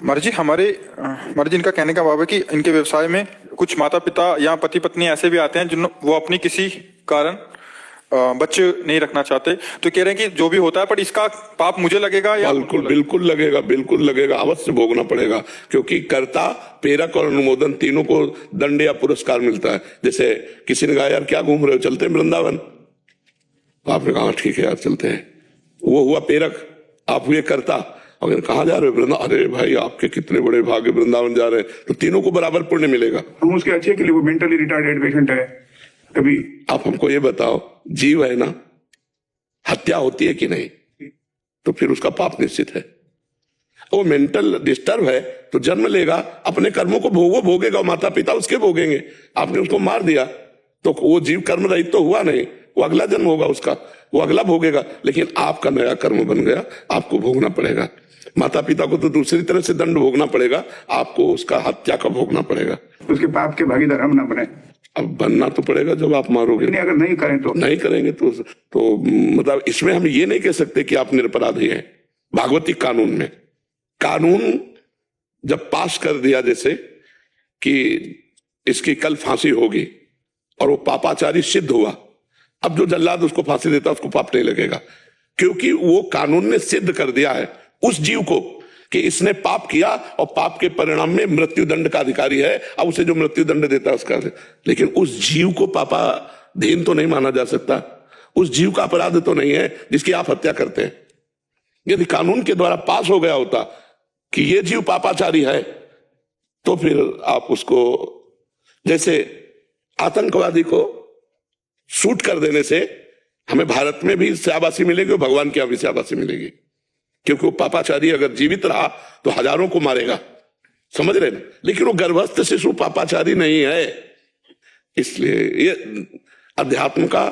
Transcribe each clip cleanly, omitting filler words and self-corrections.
मर्जी हमारे मर्जी इनका कहने का भाव है कि इनके व्यवसाय में कुछ माता पिता या पति पत्नी ऐसे भी आते हैं जिन वो अपनी किसी कारण बच्चे नहीं रखना चाहते, तो कह रहे हैं कि जो भी होता है पर इसका पाप मुझे लगेगा या बिल्कुल बिल्कुल लगेगा, बिल्कुल लगेगा, अवश्य भोगना पड़ेगा, क्योंकि कर्ता, प्रेरक और अनुमोदन तीनों को दंड या पुरस्कार मिलता है। जैसे किसी ने कहा यार क्या घूम रहे हो, चलते हैं वृंदावन, तो आपने कहा ठीक है यार चलते हैं, वो हुआ प्रेरक, आप हुए कर्ता। अगर कहाँ जा रहे हो, वृंदावन, अरे भाई आपके कितने बड़े भाग्य, वृंदावन जा रहे हैं, तो तीनों को बराबर पुण्य मिलेगा। हम उसके अच्छे के लिए, वो मेंटली रिटार्डेड पेशेंट है, कभी आप हमको ये बताओ, जीव है ना, हत्या होती है कि नहीं, तो फिर उसका पाप निश्चित है। वो मेंटल डिस्टर्ब है तो जन्म लेगा, अपने कर्मों को वो भोगेगा, माता पिता उसके भोगेंगे। आपने उसको मार दिया तो वो जीव कर्म रहित तो हुआ नहीं, वो अगला जन्म होगा उसका, वो अगला भोगेगा, लेकिन आपका नया कर्म बन गया, आपको भोगना पड़ेगा। माता पिता को तो दूसरी तरह से दंड भोगना पड़ेगा, आपको उसका हत्या का भोगना पड़ेगा। उसके पाप के भागीदार हम ना बने। अब बनना तो पड़ेगा जब आप मारोगे, नहीं, अगर नहीं करें तो नहीं करेंगे तो मतलब इसमें हम ये नहीं कह सकते कि आप निरपराधी हैं। भागवती कानून में कानून जब पास कर दिया जैसे कि इसकी कल फांसी होगी और वो पापाचारी सिद्ध हुआ, अब जो जल्लाद उसको फांसी देता उसको पाप नहीं लगेगा, क्योंकि वो कानून ने सिद्ध कर दिया है उस जीव को कि इसने पाप किया और पाप के परिणाम में मृत्यु दंड का अधिकारी है। अब उसे जो मृत्यु दंड देता है उसका, लेकिन उस जीव को पापाधीन तो नहीं माना जा सकता, उस जीव का अपराध तो नहीं है जिसकी आप हत्या करते हैं। यदि कानून के द्वारा पास हो गया होता कि ये जीव पापाचारी है, तो फिर आप उसको, जैसे आतंकवादी को शूट कर देने से हमें भारत में भी शाबाशी मिलेगी और भगवान के यहां भी शाबाशी मिलेगी, क्योंकि वो पापाचारी अगर जीवित रहा तो हजारों को मारेगा, समझ रहे ना, लेकिन वो गर्भस्थ शिशु पापाचारी नहीं है। इसलिए ये अध्यात्म का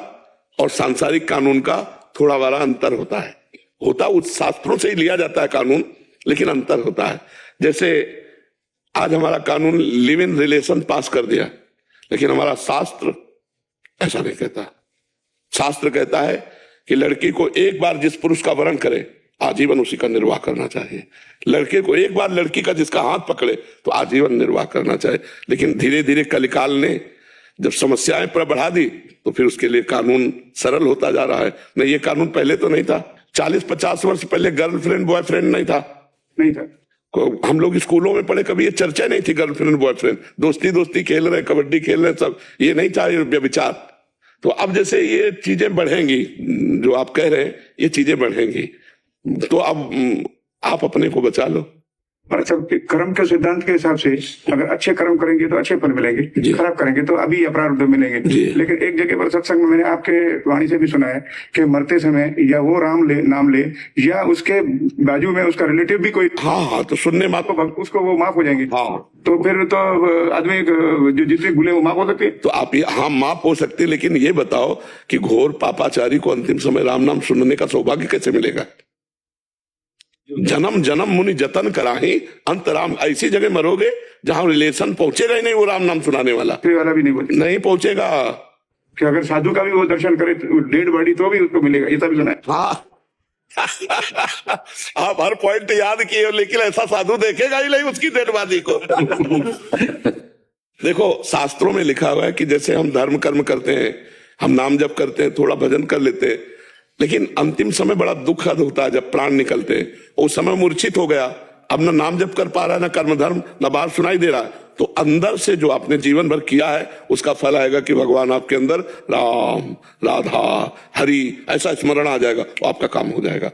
और सांसारिक कानून का थोड़ा बड़ा अंतर होता है, उस शास्त्रों से ही लिया जाता है कानून, लेकिन अंतर होता है। जैसे आज हमारा कानून लिव इन रिलेशन पास कर दिया, लेकिन हमारा शास्त्र ऐसा नहीं कहता। शास्त्र कहता है कि लड़की को एक बार जिस पुरुष का वरण करे आजीवन उसी का निर्वाह करना चाहिए, लड़के को एक बार लड़की का जिसका हाथ पकड़े तो आजीवन निर्वाह करना चाहिए। लेकिन धीरे धीरे कलिकाल ने जब समस्याएं पर बढ़ा दी तो फिर उसके लिए कानून सरल होता जा रहा है। नहीं, ये कानून पहले तो नहीं था, 40-50 वर्ष पहले गर्लफ्रेंड बॉयफ्रेंड नहीं था। हम लोग स्कूलों में पढ़े, कभी ये चर्चा नहीं थी गर्लफ्रेंड बॉयफ्रेंड, दोस्ती दोस्ती खेल रहे, कबड्डी खेल रहे, सब ये नहीं था, ये व्यभिचार। तो अब जैसे ये चीजें बढ़ेंगी, जो आप कह रहे हैं ये चीजें बढ़ेंगी, तो अब आप अपने को बचा लो। और सब कर्म के सिद्धांत के हिसाब से अगर अच्छे कर्म करेंगे तो अच्छे फल मिलेंगे, खराब करेंगे तो अभी अपराध मिलेंगे। लेकिन एक जगह पर सत्संग में मैंने आपके वाणी से भी सुना है कि मरते समय या वो नाम ले या उसके बाजू में उसका रिलेटिव भी कोई, हाँ, तो सुनने माँ को उसको वो माफ हो जाएंगे। हाँ, तो फिर तो आदमी जो जितने भूले वो माफ हो सकते। तो आप हाँ माफ हो सकते, लेकिन ये बताओ कि घोर पापाचारी को अंतिम समय राम नाम सुनने का सौभाग्य कैसे मिलेगा? जन्म जन्म मुनि जतन कराही अंत राम, ऐसी जगह मरोगे जहां रिलेशन पहुंचेगा ही नहीं वो राम नाम सुनाने वाला भी नहीं पहुंचेगा। कि अगर साधु का भी वो दर्शन करे डेड बॉडी तो भी उसको मिलेगा, ये सब सुना है। हाँ आप हर पॉइंट याद किए हो, लेकिन ऐसा साधु देखेगा ही नहीं उसकी डेड बॉडी को। देखो शास्त्रों में लिखा हुआ है कि जैसे हम धर्म कर्म करते हैं, हम नाम जप करते हैं, थोड़ा भजन कर लेते हैं, लेकिन अंतिम समय बड़ा दुखद होता है जब प्राण निकलते हैं। उस समय मूर्छित हो गया, अब ना नाम जप कर पा रहा है, ना कर्म धर्म, ना बाहर सुनाई दे रहा है, तो अंदर से जो आपने जीवन भर किया है उसका फल आएगा कि भगवान आपके अंदर राम राधा हरि ऐसा स्मरण आ जाएगा, तो आपका काम हो जाएगा।